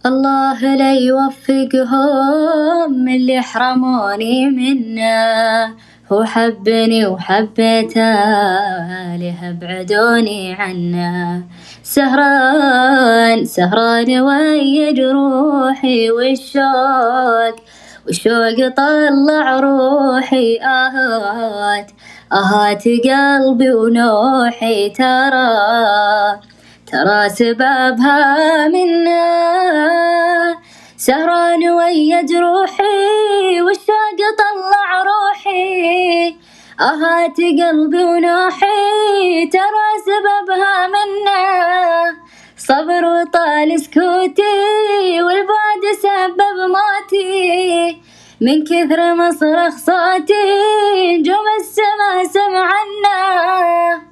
الله لايوفقهم اللي احرموني منه، هو حبني وحبيته ليه ابعدوني عنه. سهران سهران وياجروحي والشوق طلع روحي. آهات آهات قلبي ونوحي، ترى سببها منا. سهران وياجروحي والشوق طلع روحي. آهات قلبي ونوحي، ترى سببها منا. صابر وطال سكوتي، والبعد سبب موتي. من كثر مااصرخ صوتي، نجوم السماء سمعنه.